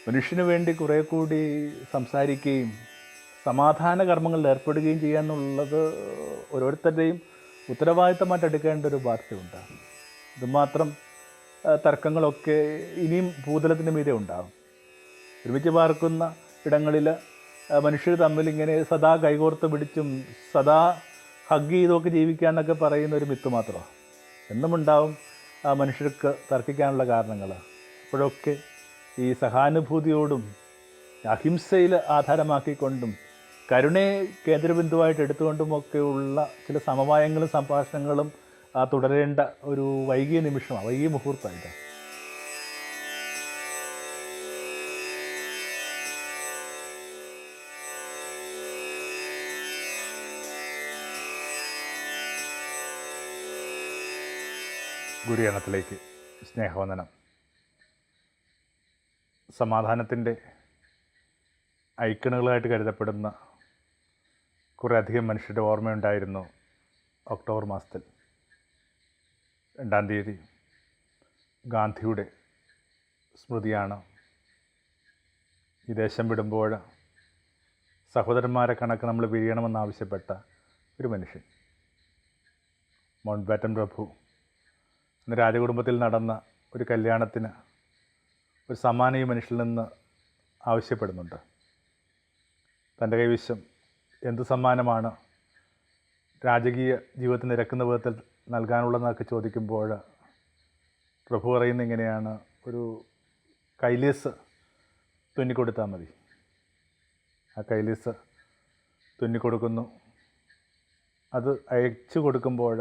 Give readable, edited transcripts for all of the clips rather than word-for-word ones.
മനുഷ്യന് വേണ്ടി കുറേ കൂടി സംസാരിക്കുകയും സമാധാന കർമ്മങ്ങളിൽ ഏർപ്പെടുകയും ചെയ്യുക എന്നുള്ളത് ഓരോരുത്തരുടെയും ഉത്തരവാദിത്തമായിട്ട് എടുക്കേണ്ട ഒരു ബാധ്യതയുണ്ട്. ഇതുമാത്രം തർക്കങ്ങളൊക്കെ ഇനിയും ഭൂതലത്തിൻ്റെ മീതെ ഉണ്ടാകും. ഒരുമിച്ച് പാർക്കുന്ന ഇടങ്ങളിൽ മനുഷ്യർ തമ്മിൽ ഇങ്ങനെ സദാ കൈകോർത്ത് പിടിച്ചും സദാ ഹഗ് ചെയ്തൊക്കെ ജീവിക്കുക എന്നൊക്കെ പറയുന്ന ഒരു മിത്ത് മാത്രമാണ്. എന്നുമുണ്ടാവും മനുഷ്യർക്ക് തർക്കിക്കാനുള്ള കാരണങ്ങൾ. അപ്പോഴൊക്കെ ഈ സഹാനുഭൂതിയോടും അഹിംസയിൽ ആധാരമാക്കിക്കൊണ്ടും കരുണയെ കേന്ദ്രബിന്ദുവായിട്ട് എടുത്തുകൊണ്ടുമൊക്കെയുള്ള ചില സമവായങ്ങളും സംഭാഷണങ്ങളും തുടരേണ്ട ഒരു വൈകിയ നിമിഷമാണ്, വൈകിയ മുഹൂർത്തമായിട്ട്. ഗുരുഗണത്തിലേക്ക് സ്നേഹവന്ദനം. സമാധാനത്തിൻ്റെ ഐക്കണുകളായിട്ട് കരുതപ്പെടുന്ന കുറേയധികം മനുഷ്യരുടെ ഓർമ്മയുണ്ടായിരുന്നു ഒക്ടോബർ മാസത്തിൽ 2-ാം തീയതി. ഗാന്ധിയുടെ സ്മൃതിയാണ്. ഈ ദേശം വിടുമ്പോൾ സഹോദരന്മാരെ കണക്ക് നമ്മൾ പിരിയണമെന്നാവശ്യപ്പെട്ട ഒരു മനുഷ്യൻ. മൗണ്ട് ബാറ്റൻ പ്രഭു ഇന്ന് രാജകുടുംബത്തിൽ നടന്ന ഒരു കല്യാണത്തിന് ഒരു സമ്മാനം ഈ മനുഷ്യനിൽ നിന്ന് ആവശ്യപ്പെടുന്നുണ്ട്. തൻ്റെ കൈവശം എന്ത് സമ്മാനമാണ് രാജകീയ ജീവിതത്തിന് നിരക്കുന്ന വിധത്തിൽ നൽകാനുള്ളതെന്നൊക്കെ ചോദിക്കുമ്പോൾ പ്രഭു പറയുന്നത് ഇങ്ങനെയാണ്: ഒരു കൈലീസ് തുന്നിക്കൊടുത്താൽ മതി. ആ കൈലീസ് തുന്നിക്കൊടുക്കുന്നു. അത് അയച്ചു കൊടുക്കുമ്പോൾ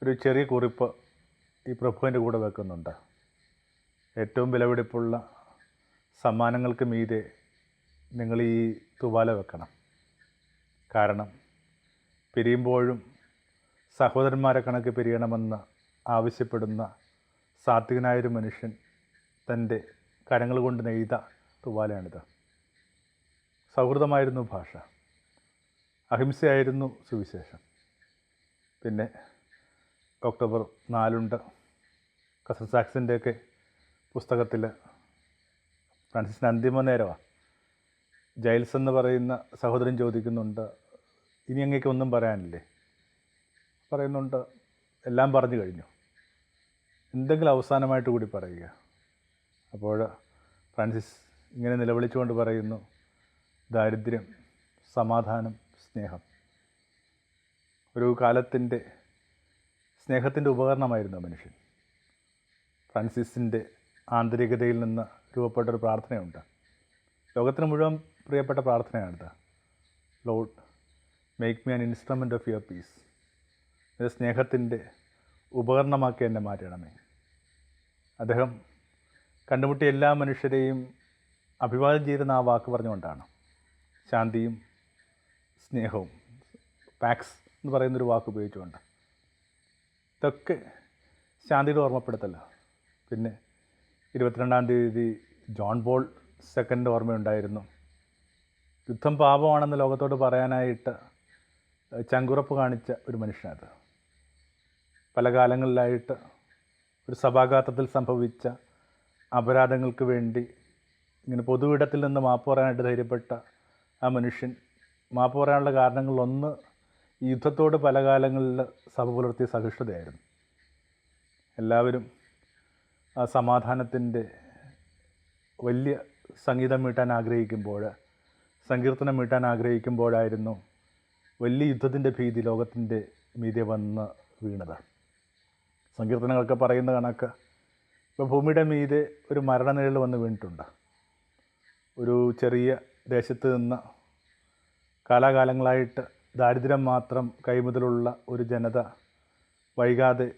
ഒരു ചെറിയ കുറിപ്പ് ഈ പ്രഭുവിൻ്റെ കൂടെ വെക്കുന്നുണ്ട്. ഏറ്റവും വിലപിടിപ്പുള്ള സമ്മാനങ്ങൾക്ക് മീതെ നിങ്ങൾ ഈ തുവാല വെക്കണം. കാരണം പിരിയുമ്പോഴും സഹോദരന്മാരെ കണക്ക് പിരിയണമെന്ന് ആവശ്യപ്പെടുന്ന സാത്വികനായൊരു മനുഷ്യൻ തൻ്റെ കരങ്ങൾ കൊണ്ട് നെയ്ത തുവാലയാണിത്. സൗഹൃദമായിരുന്നു ഭാഷ, അഹിംസയായിരുന്നു സുവിശേഷം. പിന്നെ ഒക്ടോബർ 4 കസൻ സാക്സിൻ്റെയൊക്കെ പുസ്തകത്തിൽ ഫ്രാൻസിസിൻ്റെ അന്തിമ നേരമാണ്. ജൈൽസ് എന്ന് പറയുന്ന സഹോദരൻ ചോദിക്കുന്നുണ്ട്, ഇനി അങ്ങേക്ക് ഒന്നും പറയാനില്ലേ? പറയുന്നുണ്ട്, എല്ലാം പറഞ്ഞു കഴിഞ്ഞു, എന്തെങ്കിലും അവസാനമായിട്ട് കൂടി പറയുക. അപ്പോൾ ഫ്രാൻസിസ് ഇങ്ങനെ നിലവിളിച്ചുകൊണ്ട് പറയുന്നു: ദാരിദ്ര്യം, സമാധാനം, സ്നേഹം. ഒരു കാലത്തിൻ്റെ സ്നേഹത്തിൻ്റെ ഉപകരണമായിരുന്നു മനുഷ്യൻ. ഫ്രാൻസിസിൻ്റെ ആന്തരികതയിൽ നിന്ന് രൂപപ്പെട്ടൊരു പ്രാർത്ഥനയുണ്ട്. ലോകത്തിന് മുഴുവൻ പ്രിയപ്പെട്ട പ്രാർത്ഥനയാണിത്. Lord, make me an instrument of your peace. ഇത് സ്നേഹത്തിൻ്റെ ഉപകരണമാക്കി എന്നെ മാറ്റണമേ. അദ്ദേഹം കണ്ടുമുട്ടിയ എല്ലാ മനുഷ്യരെയും അഭിവാദ്യം ചെയ്തിരുന്ന ആ വാക്ക് പറഞ്ഞുകൊണ്ടാണ്. ശാന്തിയും സ്നേഹവും, പാക്സ് എന്ന് പറയുന്നൊരു വാക്ക് ഉപയോഗിച്ചുകൊണ്ട്. ഇതൊക്കെ ശാന്തിയുടെ ഓർമ്മപ്പെടുത്തല്ല. പിന്നെ 22-ാം തീയതി ജോൺ പോൾ II ഓർമ്മയുണ്ടായിരുന്നു. യുദ്ധം പാപമാണെന്ന് ലോകത്തോട് പറയാനായിട്ട് ചങ്കുറപ്പ് കാണിച്ച ഒരു മനുഷ്യനത്. പല കാലങ്ങളിലായിട്ട് ഒരു സഭാഘാതത്തിൽ സംഭവിച്ച അപരാധങ്ങൾക്ക് വേണ്ടി ഇങ്ങനെ പൊതുവിടത്തിൽ നിന്ന് മാപ്പ് പറയാനായിട്ട് ധൈര്യപ്പെട്ട ആ മനുഷ്യൻ മാപ്പ് പറയാനുള്ള കാരണങ്ങളിലൊന്ന് ഈ യുദ്ധത്തോട് പല കാലങ്ങളിൽ സഭ പുലർത്തിയ സഹിഷ്ണുതയായിരുന്നു. എല്ലാവരും ആ സമാധാനത്തിൻ്റെ വലിയ സംഗീതം മീട്ടാൻ ആഗ്രഹിക്കുമ്പോൾ, സങ്കീർത്തനം മീട്ടാൻ ആഗ്രഹിക്കുമ്പോഴായിരുന്നു വലിയ യുദ്ധത്തിൻ്റെ ഭീതി ലോകത്തിൻ്റെ മീതെ വന്ന് വീണത്. സങ്കീർത്തനങ്ങളൊക്കെ പറയുന്ന കണക്ക് ഇപ്പോൾ ഭൂമിയുടെ മീതെ ഒരു മരണനിഴൽ വന്ന് വീണിട്ടുണ്ട്. ഒരു ചെറിയ ദേശത്ത് നിന്ന് കാലാകാലങ്ങളായിട്ട് ദാരിദ്ര്യം മാത്രം കൈമുതലുള്ള ഒരു ജനത വൈകാതെ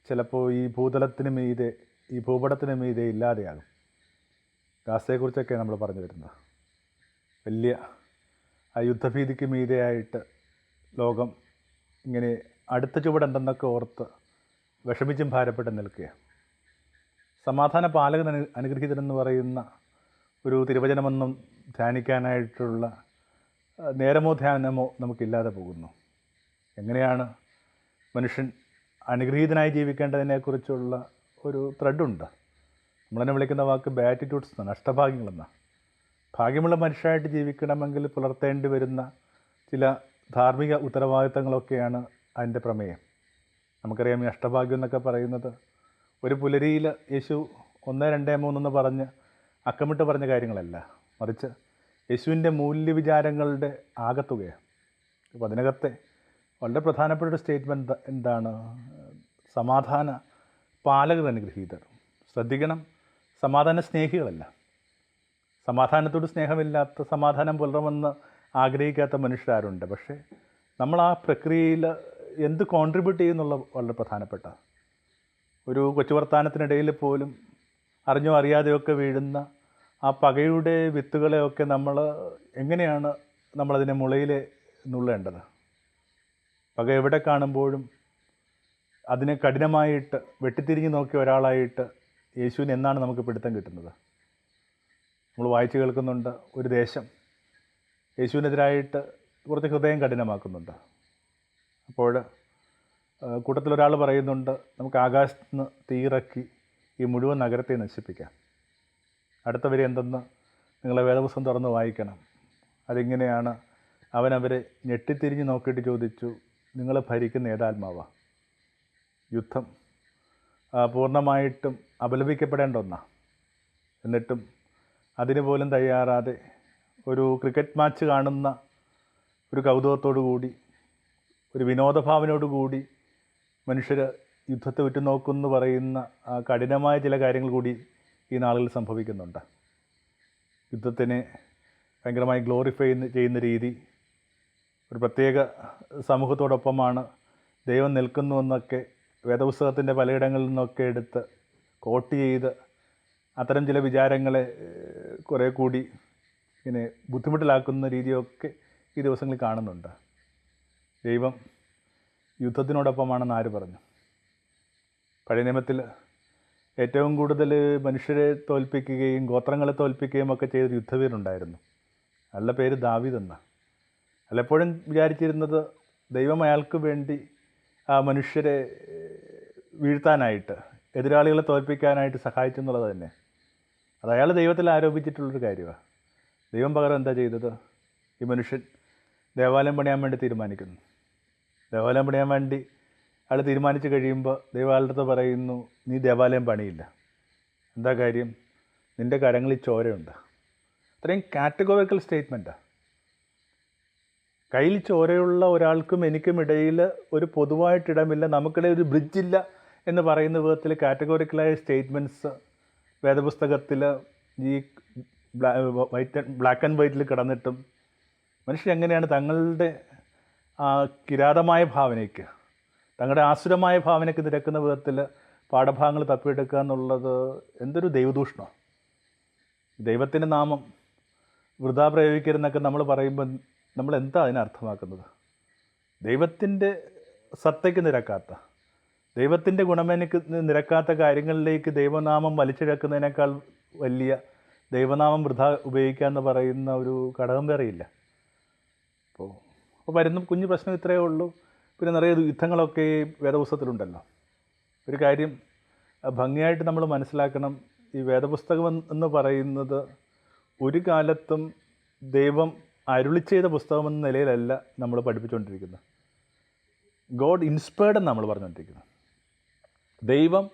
ചിലപ്പോൾ ഈ ഭൂതലത്തിന് മീതെ, ഈ ഭൂപടത്തിന് മീതെ ഇല്ലാതെയാകും. ഗാസയെക്കുറിച്ചൊക്കെ നമ്മൾ പറഞ്ഞു വരുന്നത്. വലിയ ആ യുദ്ധഭീതിക്ക് മീതെയായിട്ട് ലോകം ഇങ്ങനെ അടുത്ത ചുവടുണ്ടെന്നൊക്കെ ഓർത്ത് വിഷമിച്ചും ഭാരപ്പെട്ട് നിൽക്കുക. സമാധാന പാലകൻ അനുഗ്രഹീതനെന്ന് പറയുന്ന ഒരു തിരുവചനമൊന്നും ധ്യാനിക്കാനായിട്ടുള്ള നേരമോ ധ്യാനമോ നമുക്കില്ലാതെ പോകുന്നു. എങ്ങനെയാണ് മനുഷ്യൻ അനുഗ്രഹീതനായി ജീവിക്കേണ്ടതിനെക്കുറിച്ചുള്ള ഒരു ത്രെഡുണ്ട്. നമ്മളെന്നെ വിളിക്കുന്ന വാക്ക് ബാറ്റിറ്റ്യൂഡ്സ് എന്നാണ്, അഷ്ടഭാഗ്യങ്ങളെന്നാണ്. ഭാഗ്യമുള്ള മനുഷ്യരായിട്ട് ജീവിക്കണമെങ്കിൽ പുലർത്തേണ്ടി വരുന്ന ചില ധാർമ്മിക ഉത്തരവാദിത്തങ്ങളൊക്കെയാണ് അതിൻ്റെ പ്രമേയം. നമുക്കറിയാം, ഈ അഷ്ടഭാഗ്യം എന്നൊക്കെ പറയുന്നത് ഒരു പുലരിയിൽ യേശു 1, 2, 3 എന്ന് പറഞ്ഞ് അക്കമിട്ട് പറഞ്ഞ കാര്യങ്ങളല്ല, മറിച്ച് യേശുവിൻ്റെ മൂല്യവിചാരങ്ങളുടെ ആകത്തുകയാണ്. അപ്പോൾ അതിനകത്തെ വളരെ പ്രധാനപ്പെട്ട ഒരു സ്റ്റേറ്റ്മെൻറ്റ് എന്താണ്? സമാധാന പാലകർ അനുഗ്രഹീതർ. ശ്രദ്ധിക്കണം, സമാധാന സ്നേഹികളല്ല. സമാധാനത്തോട് സ്നേഹമില്ലാത്ത, സമാധാനം പുലരണമെന്ന് ആഗ്രഹിക്കാത്ത മനുഷ്യരാരുണ്ട്. പക്ഷേ നമ്മൾ ആ പ്രക്രിയയിൽ എന്ത് കോൺട്രിബ്യൂട്ട് ചെയ്യുന്നുള്ള വളരെ പ്രധാനപ്പെട്ട ഒരു കൊച്ചു വർത്താനത്തിനിടയിൽ പോലും അറിഞ്ഞോ അറിയാതെയൊക്കെ വീഴുന്ന ആ പകയുടെ വിത്തുകളെയൊക്കെ നമ്മൾ എങ്ങനെയാണ് നമ്മളതിനെ മുളയിൽ നുള്ളേണ്ടത്? പക എവിടെ കാണുമ്പോഴും അതിനെ കഠിനമായിട്ട് വെട്ടിത്തിരിഞ്ഞ് നോക്കിയ ഒരാളായിട്ട് യേശുവിന് എന്നാണ് നമുക്ക് പിടുത്തം കിട്ടുന്നത്? നമ്മൾ വായിച്ചു കേൾക്കുന്നുണ്ട്, ഒരു ദേശം യേശുവിനെതിരായിട്ട് കുറച്ച് ഹൃദയം കഠിനമാക്കുന്നുണ്ട്. അപ്പോൾ കൂട്ടത്തിലൊരാൾ പറയുന്നുണ്ട്, നമുക്ക് ആകാശത്ത് നിന്ന് തീയിറക്കി ഈ മുഴുവൻ നഗരത്തെ നശിപ്പിക്കാം. അടുത്ത വരി എന്തെന്ന് നിങ്ങളെ വേദപുസ്തകം തുറന്ന് വായിക്കണം. അതിങ്ങനെയാണ്: അവരെ ഞെട്ടിത്തിരിഞ്ഞ് നോക്കിയിട്ട് ചോദിച്ചു, നിങ്ങൾ ഭരിക്കുന്ന ഏതാത്മാവാണ്? യുദ്ധം പൂർണ്ണമായിട്ടും അപലപിക്കപ്പെടേണ്ട ഒന്നാണ്. എന്നിട്ടും അതിന് പോലും തയ്യാറാതെ ഒരു ക്രിക്കറ്റ് മാച്ച് കാണുന്ന ഒരു കൗതുകത്തോടു കൂടി, ഒരു വിനോദഭാവനോടുകൂടി മനുഷ്യർ യുദ്ധത്തെ ഉറ്റുനോക്കുമെന്ന് പറയുന്ന കഠിനമായ ചില കാര്യങ്ങൾ കൂടി ഈ നാളുകളിൽ സംഭവിക്കുന്നുണ്ട്. യുദ്ധത്തിനെ ഭയങ്കരമായി ഗ്ലോറിഫൈ ചെയ്യുന്ന രീതി, ഒരു പ്രത്യേക സമൂഹത്തോടൊപ്പമാണ് ദൈവം നിൽക്കുന്നുവെന്നൊക്കെ വേദപുസ്തകത്തിൻ്റെ പലയിടങ്ങളിൽ നിന്നൊക്കെ എടുത്ത് കോട്ട് ചെയ്ത് അത്തരം ചില വിചാരങ്ങളെ കുറേ കൂടി ഇങ്ങനെ ബുദ്ധിമുട്ടിലാക്കുന്ന രീതിയൊക്കെ ഈ ദിവസങ്ങളിൽ കാണുന്നുണ്ട്. ദൈവം യുദ്ധത്തിനോടൊപ്പമാണെന്ന് ആര് പറഞ്ഞു? പഴയ നിയമത്തിൽ ഏറ്റവും കൂടുതൽ മനുഷ്യരെ തോൽപ്പിക്കുകയും ഗോത്രങ്ങളെ തോൽപ്പിക്കുകയും ഒക്കെ ചെയ്തൊരു യുദ്ധവീരനുണ്ടായിരുന്നു. അയാളുടെ പേര് ദാവീദ് എന്നാണ്. അല്ലെപ്പോഴും വിചാരിച്ചിരുന്നത് ദൈവം അയാൾക്ക് വേണ്ടി ആ മനുഷ്യരെ വീഴ്ത്താനായിട്ട്, എതിരാളികളെ തോൽപ്പിക്കാനായിട്ട് സഹായിച്ചു എന്നുള്ളത് തന്നെ. അത് അയാൾ ദൈവത്തിൽ ആരോപിച്ചിട്ടുള്ളൊരു കാര്യമാണ്. ദൈവം പകരം എന്താ ചെയ്തത്? ഈ മനുഷ്യൻ ദേവാലയം പണിയാൻ വേണ്ടി തീരുമാനിക്കുന്നു. ദേവാലയം പണിയാൻ വേണ്ടി അയാൾ തീരുമാനിച്ച് കഴിയുമ്പോൾ ദൈവാലയത്തെ അടുത്ത് പറയുന്നു, നീ ദേവാലയം പണിയില്ല. എന്താ കാര്യം? നിൻ്റെ കരങ്ങളിൽ ചോരയുണ്ട്. അത്രയും കാറ്റഗോറിക്കൽ സ്റ്റേറ്റ്മെൻറ്റാണ്. കയ്യിൽ ചോരയുള്ള ഒരാൾക്കും എനിക്കും ഇടയിൽ ഒരു പൊതുവായിട്ടിടമില്ല, നമുക്കിടയിൽ ഒരു ബ്രിഡ്ജില്ല എന്ന് പറയുന്ന വിധത്തിൽ കാറ്റഗോറിക്കലായ സ്റ്റേറ്റ്മെൻറ്റ്സ് വേദപുസ്തകത്തിൽ ഈ ബ്ലാക്ക് ആൻഡ് വൈറ്റിൽ കിടന്നിട്ടും മനുഷ്യർ എങ്ങനെയാണ് തങ്ങളുടെ കിരാതമായ ഭാവനയ്ക്ക്, തങ്ങളുടെ ആസുരമായ ഭാവനയ്ക്ക് നിരക്കുന്ന വിധത്തിൽ പാഠഭാഗങ്ങൾ തപ്പിയെടുക്കുക എന്നുള്ളത് എന്തൊരു ദൈവദൂഷണമാണ്. ദൈവത്തിൻ്റെ നാമം വൃഥാ പ്രയോഗിക്കരുതെന്നൊക്കെ നമ്മൾ പറയുമ്പോൾ നമ്മൾ എന്താ അതിനർത്ഥമാക്കുന്നത്? ദൈവത്തിൻ്റെ സത്തയ്ക്ക് നിരക്കാത്ത, ദൈവത്തിൻ്റെ ഗുണമേനയ്ക്ക് നിരക്കാത്ത കാര്യങ്ങളിലേക്ക് ദൈവനാമം വലിച്ചിഴക്കുന്നതിനേക്കാൾ വലിയ ദൈവനാമം വൃഥാ ഉപയോഗിക്കുക എന്ന് പറയുന്ന ഒരു ഘടകം വേറെയില്ല. അപ്പോൾ വരുന്ന കുഞ്ഞു പ്രശ്നം ഇത്രയേ ഉള്ളൂ. പിന്നെ നിറയെ യുദ്ധങ്ങളൊക്കെ വേദപുസ്തകത്തിലുണ്ടല്ലോ. ഒരു കാര്യം ഭംഗിയായിട്ട് നമ്മൾ മനസ്സിലാക്കണം, ഈ വേദപുസ്തകം എന്ന് പറയുന്നത് ഒരു കാലത്തും ദൈവം അരുളി ചെയ്ത പുസ്തകമെന്ന നിലയിലല്ല നമ്മൾ പഠിപ്പിച്ചുകൊണ്ടിരിക്കുന്നത്. ഗോഡ് ഇൻസ്പയർഡ് എന്ന് നമ്മൾ പറഞ്ഞുകൊണ്ടിരിക്കുന്നത്. ദൈവം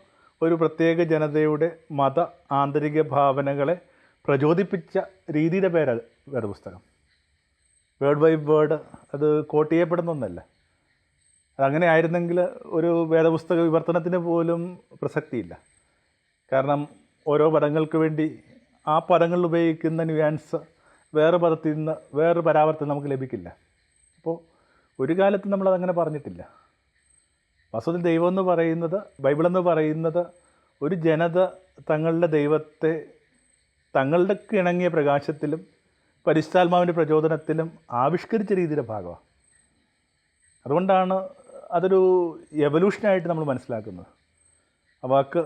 ഒരു പ്രത്യേക ജനതയുടെ മത ആന്തരിക ഭാവനകളെ പ്രചോദിപ്പിച്ച രീതിയുടെ പേരാണ് വേദപുസ്തകം. വേർഡ് ബൈ വേർഡ് അത് കോട്ട് ചെയ്യപ്പെടുന്ന ഒന്നല്ല. അതങ്ങനെ ആയിരുന്നെങ്കിൽ ഒരു വേദപുസ്തക വിവർത്തനത്തിന് പോലും പ്രസക്തിയില്ല. കാരണം ഓരോ പദങ്ങൾക്ക് വേണ്ടി ആ പദങ്ങളിൽ ഉപയോഗിക്കുന്ന ന്യൂയാൻസ് വേറെ പദത്തിൽ നിന്ന് വേറൊരു പരാവർത്തനം നമുക്ക് ലഭിക്കില്ല. അപ്പോൾ ഒരു കാലത്ത് നമ്മളതങ്ങനെ പറഞ്ഞിട്ടില്ല. വാസ്തവത്തിൽ ദൈവം എന്ന് പറയുന്നത്, ബൈബിളെന്ന് പറയുന്നത് ഒരു ജനത തങ്ങളുടെ ദൈവത്തെ തങ്ങളുടെ ഇണങ്ങിയ പ്രകാശത്തിലും പരിശുദ്ധാത്മാവിൻ്റെ പ്രചോദനത്തിലും ആവിഷ്കരിച്ച രീതിയുടെ ഭാഗമാണ്. അതുകൊണ്ടാണ് അതൊരു എവല്യൂഷനായിട്ട് നമ്മൾ മനസ്സിലാക്കുന്നത്. ആ വാക്ക്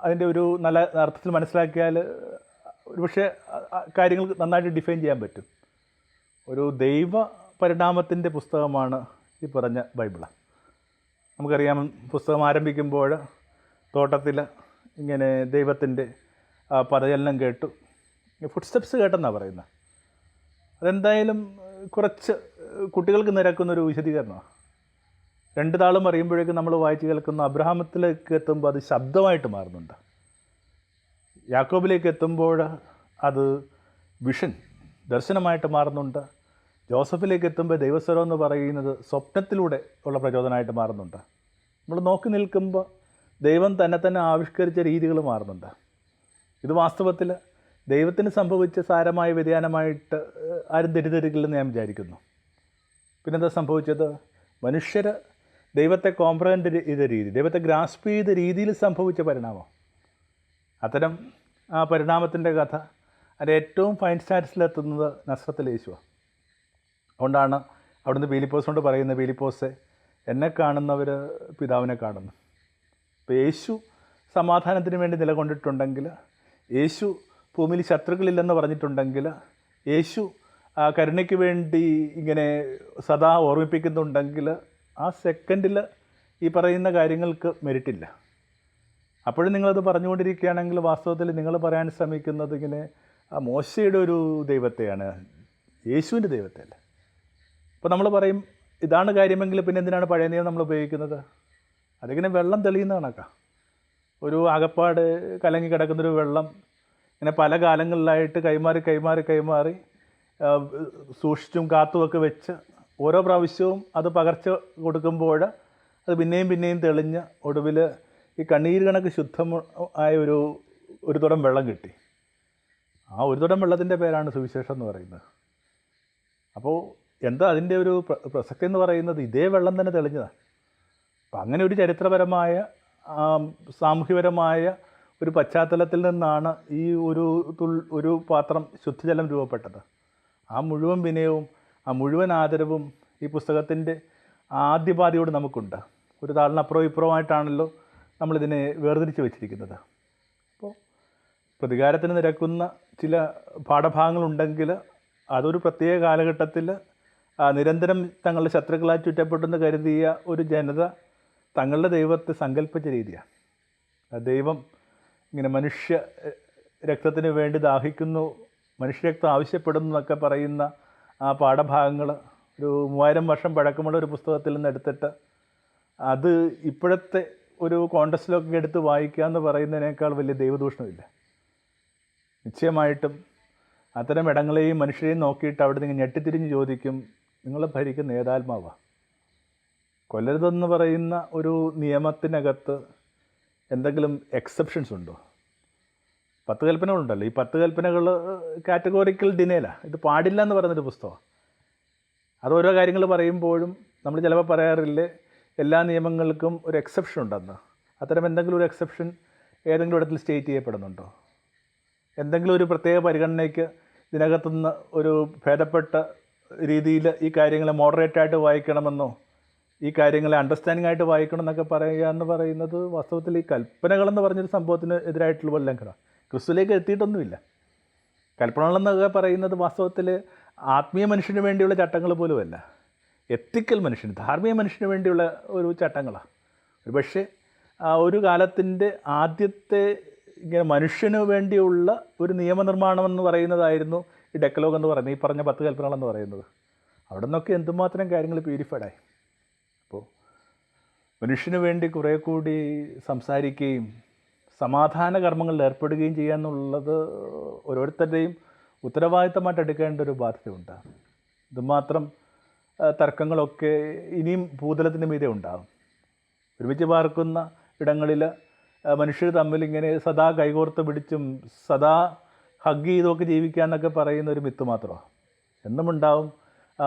അതിൻ്റെ ഒരു നല്ല അർത്ഥത്തിൽ മനസ്സിലാക്കിയാൽ ഒരുപക്ഷെ കാര്യങ്ങൾ നന്നായിട്ട് ഡിഫൈൻ ചെയ്യാൻ പറ്റും. ഒരു ദൈവ പരിണാമത്തിൻ്റെ പുസ്തകമാണ് ഈ പറഞ്ഞ ബൈബിള്. നമുക്കറിയാം, പുസ്തകം ആരംഭിക്കുമ്പോൾ തോട്ടത്തിൽ ഇങ്ങനെ ദൈവത്തിൻ്റെ പദചലനം കേട്ടു. ഫുഡ് സ്റ്റെപ്സ് കേട്ടെന്നാണ് പറയുന്നത്. അതെന്തായാലും കുറച്ച് കുട്ടികൾക്ക് നിരക്കുന്നൊരു വിശദീകരണമാണ്. 2 താളും അറിയുമ്പോഴേക്കും നമ്മൾ വായിച്ച് കേൾക്കുന്ന അബ്രഹാമത്തിലേക്ക് എത്തുമ്പോൾ അത് ശബ്ദമായിട്ട് മാറുന്നുണ്ട്. യാക്കോബിലേക്ക് എത്തുമ്പോൾ അത് വിഷൻ, ദർശനമായിട്ട് മാറുന്നുണ്ട്. ജോസഫിലേക്ക് എത്തുമ്പോൾ ദൈവസ്വരം എന്ന് പറയുന്നത് സ്വപ്നത്തിലൂടെ ഉള്ള പ്രചോദനമായിട്ട് മാറുന്നുണ്ട്. നമ്മൾ നോക്കി നിൽക്കുമ്പോൾ ദൈവം തന്നെ ആവിഷ്കരിച്ച രീതികൾ മാറുന്നുണ്ട്. ഇത് വാസ്തവത്തിൽ ദൈവത്തിന് സംഭവിച്ച സാരമായ വ്യതിയാനമായിട്ട് ആരും തെറ്റിദ്ധരിക്കില്ലെന്ന് ഞാൻ വിചാരിക്കുന്നു. പിന്നെന്താ സംഭവിച്ചത്? മനുഷ്യർ ദൈവത്തെ കോംപ്രഹെൻഡ് ചെയ്ത രീതി, ദൈവത്തെ ഗ്രാസ്പ് ചെയ്ത രീതിയിൽ സംഭവിച്ച പരിണാമം. അത്തരം ആ പരിണാമത്തിൻ്റെ കഥ അത് ഏറ്റവും ഫൈൻ സ്റ്റാറ്റസിലെത്തുന്നത് നസ്രത്തിലെ യേശുവാണ്. അതുകൊണ്ടാണ് അവിടുന്ന് പീലിപ്പോസ് കൊണ്ട് പറയുന്നത്, പീലിപ്പോസെ, എന്നെ കാണുന്നവർ പിതാവിനെ കാണുന്നു. ഇപ്പോൾ യേശു സമാധാനത്തിന് വേണ്ടി നിലകൊണ്ടിട്ടുണ്ടെങ്കിൽ, യേശു ഭൂമിയിൽ ശത്രുക്കളില്ലെന്ന് പറഞ്ഞിട്ടുണ്ടെങ്കിൽ, യേശു കരുണയ്ക്ക് വേണ്ടി ഇങ്ങനെ സദാ ഓർമ്മിപ്പിക്കുന്നുണ്ടെങ്കിൽ, ആ സെക്കൻഡിൽ ഈ പറയുന്ന കാര്യങ്ങൾക്ക് മെരിറ്റില്ല. അപ്പോഴും നിങ്ങളത് പറഞ്ഞുകൊണ്ടിരിക്കുകയാണെങ്കിൽ വാസ്തവത്തിൽ നിങ്ങൾ പറയാൻ ശ്രമിക്കുന്നത് ഇങ്ങനെ മോശയുടെ ഒരു ദൈവത്തെയാണ്, യേശുവിൻ്റെ ദൈവത്തെയല്ല. അപ്പോൾ നമ്മൾ പറയും ഇതാണ് കാര്യമെങ്കിൽ പിന്നെ എന്തിനാണ് പഴയ നിയമം നമ്മൾ ഉപയോഗിക്കുന്നത്? അതിങ്ങനെ വെള്ളം തെളിയുന്ന കണക്കാണ്. ഒരു ആകപ്പാട് കലങ്ങി കിടക്കുന്നൊരു വെള്ളം ഇങ്ങനെ പല കാലങ്ങളിലായിട്ട് കൈമാറി സൂക്ഷിച്ചും കാത്തുമൊക്കെ വെച്ച് ഓരോ പ്രാവശ്യവും അത് പകർച്ച കൊടുക്കുമ്പോൾ അത് പിന്നെയും തെളിഞ്ഞ് ഒടുവിൽ ഈ കണ്ണീര് കണക്ക് ശുദ്ധമായ ഒരു തുടം വെള്ളം കിട്ടി. ആ ഒരു തുടം വെള്ളത്തിൻ്റെ പേരാണ് സുവിശേഷം എന്ന് പറയുന്നത്. അപ്പോൾ എന്താ അതിൻ്റെ ഒരു പ്രസക്തി എന്ന് പറയുന്നത്? ഇതേ വെള്ളം തന്നെ തെളിഞ്ഞതാണ്. അപ്പം അങ്ങനെ ഒരു ചരിത്രപരമായ സാമൂഹ്യപരമായ ഒരു പശ്ചാത്തലത്തിൽ നിന്നാണ് ഈ ഒരു പാത്രം ശുദ്ധജലം രൂപപ്പെട്ടത്. ആ മുഴുവൻ വിനയവും ആ മുഴുവൻ ആദരവും ഈ പുസ്തകത്തിൻ്റെ ആദ്യപാതിയോട് നമുക്കുണ്ട്. ഒരു താളിനപ്പുറവും ഇപ്പുറമായിട്ടാണല്ലോ നമ്മളിതിനെ വേർതിരിച്ച് വെച്ചിരിക്കുന്നത്. അപ്പോൾ പ്രതികാരത്തിന് നിരക്കുന്ന ചില പാഠഭാഗങ്ങളുണ്ടെങ്കിൽ അതൊരു പ്രത്യേക കാലഘട്ടത്തിൽ നിരന്തരം തങ്ങളുടെ ശത്രുക്കളാൽ ചുറ്റപ്പെട്ടെന്ന് കരുതിയ ഒരു ജനത തങ്ങളുടെ ദൈവത്തെ സങ്കല്പിച്ച രീതിയാണ്. ദൈവം ഇങ്ങനെ മനുഷ്യ രക്തത്തിന് വേണ്ടി ദാഹിക്കുന്നു, മനുഷ്യരക്തം ആവശ്യപ്പെടുന്നു എന്നൊക്കെ പറയുന്ന ആ പാഠഭാഗങ്ങൾ ഒരു 3000 വർഷം പഴക്കമുള്ള ഒരു പുസ്തകത്തിൽ നിന്ന് എടുത്തിട്ട് അത് ഇപ്പോഴത്തെ ഒരു കോണ്ടസ്റ്റിലൊക്കെ എടുത്ത് വായിക്കുക എന്ന് പറയുന്നതിനേക്കാൾ വലിയ ദൈവദൂഷണമില്ല. നിശ്ചയമായിട്ടും അത്തരം ഇടങ്ങളെയും മനുഷ്യരെയും നോക്കിയിട്ട് അവിടെ നിന്ന് ഞെട്ടിത്തിരിഞ്ഞ് ചോദിക്കും, നിങ്ങളെ ഭരിക്കുന്ന ഏതാത്മാവാണ്? കൊല്ലരുതെന്ന് പറയുന്ന ഒരു നിയമത്തിനകത്ത് എന്തെങ്കിലും എക്സെപ്ഷൻസ് ഉണ്ടോ? 10 കൽപ്പനകളുണ്ടല്ലോ. ഈ 10 കൽപ്പനകൾ കാറ്റഗോറിക്കൽ ഡിനേലാണ്. ഇത് പാടില്ല എന്ന് പറയുന്നൊരു പുസ്തകമാണ്. അത് ഓരോ കാര്യങ്ങൾ പറയുമ്പോഴും നമ്മൾ ചിലപ്പോൾ പറയാറില്ലേ എല്ലാ നിയമങ്ങൾക്കും ഒരു എക്സെപ്ഷൻ ഉണ്ടെന്ന്. അത്തരം എന്തെങ്കിലും ഒരു എക്സെപ്ഷൻ ഏതെങ്കിലും ഇടത്തിൽ സ്റ്റേറ്റ് ചെയ്യപ്പെടുന്നുണ്ടോ? എന്തെങ്കിലും ഒരു പ്രത്യേക പരിഗണനയ്ക്ക് ഇതിനകത്തുനിന്ന് ഒരു ഭേദപ്പെട്ട രീതിയിൽ ഈ കാര്യങ്ങളെ മോഡറേറ്റായിട്ട് വായിക്കണമെന്നോ ഈ കാര്യങ്ങളെ അണ്ടർസ്റ്റാൻഡിംഗ് ആയിട്ട് വായിക്കണം എന്നൊക്കെ പറയുക എന്ന് പറയുന്നത് വാസ്തവത്തിൽ ഈ കൽപ്പനകളെന്ന് പറഞ്ഞൊരു സംഭവത്തിന് എതിരായിട്ടുള്ള ലംഘനമാണ്. ക്രിസ്തുവിലേക്ക് എത്തിയിട്ടൊന്നുമില്ല. കൽപ്പനകളെന്നൊക്കെ പറയുന്നത് വാസ്തവത്തിൽ ആത്മീയ മനുഷ്യന് വേണ്ടിയുള്ള ചട്ടങ്ങൾ പോലുമല്ല, എത്തിക്കൽ മനുഷ്യന്, ധാർമ്മിക മനുഷ്യന് വേണ്ടിയുള്ള ഒരു ചട്ടങ്ങളാണ്. ഒരു പക്ഷേ ഒരു കാലത്തിൻ്റെ ആദ്യത്തെ ഇങ്ങനെ മനുഷ്യന് വേണ്ടിയുള്ള ഒരു നിയമനിർമ്മാണം എന്ന് പറയുന്നതായിരുന്നു ഈ ഡെക്കലോഗ് എന്ന് പറയുന്നത്, ഈ പറഞ്ഞ 10 കൽപ്പനകളെന്ന് പറയുന്നത്. അവിടെ നിന്നൊക്കെ എന്തുമാത്രം കാര്യങ്ങൾ പ്യൂരിഫൈഡായി. അപ്പോൾ മനുഷ്യന് വേണ്ടി കുറേ കൂടി സംസാരിക്കുകയും സമാധാന കർമ്മങ്ങളിൽ ഏർപ്പെടുകയും ചെയ്യുക എന്നുള്ളത് ഓരോരുത്തരുടെയും ഉത്തരവാദിത്തമായിട്ട് എടുക്കേണ്ട ഒരു ബാധ്യതയുണ്ട്. ഇതുമാത്രം തർക്കങ്ങളൊക്കെ ഇനിയും ഭൂതലത്തിന് മീതെ ഉണ്ടാകും. ഒരുമിച്ച് പാർക്കുന്ന ഇടങ്ങളിൽ മനുഷ്യർ തമ്മിൽ ഇങ്ങനെ സദാ കൈകോർത്ത് പിടിച്ചും സദാ ഹഗ് ചെയ്തൊക്കെ ജീവിക്കുക എന്നൊക്കെ പറയുന്ന ഒരു മിത്ത് മാത്രമാണ്. എന്നുമുണ്ടാവും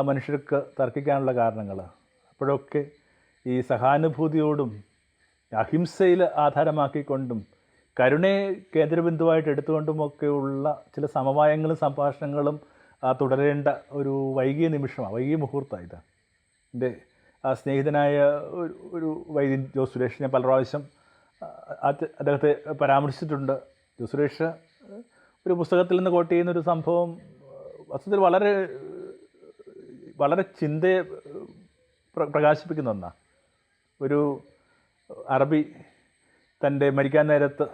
മനുഷ്യർക്ക് തർക്കിക്കാനുള്ള കാരണങ്ങൾ. അപ്പോഴൊക്കെ ഈ സഹാനുഭൂതിയോടും അഹിംസയിൽ ആധാരമാക്കിക്കൊണ്ടും കരുണയെ കേന്ദ്രബിന്ദുവായിട്ട് എടുത്തുകൊണ്ടുമൊക്കെയുള്ള ചില സമവായങ്ങളും സംഭാഷണങ്ങളും തുടരേണ്ട ഒരു വൈകിയ നിമിഷമാണ്, വൈകിയ മുഹൂർത്തമാണ് ഇത്. എൻ്റെ സ്നേഹിതനായ ഒരു വൈദ്യൻ ജോസ് സുരേഷ്, ഞാൻ പല പ്രാവശ്യം അദ്ദേഹത്തെ പരാമർശിച്ചിട്ടുണ്ട്. ജോസ് സുരേഷ് ഒരു പുസ്തകത്തിൽ നിന്ന് കോട്ട് ചെയ്യുന്നൊരു സംഭവം വസ്തുതയിൽ വളരെ ചിന്തയെ പ്രകാശിപ്പിക്കുന്ന ഒന്നാണ്. ഒരു അറബി തൻ്റെ മരിക്കാൻ നേരത്ത്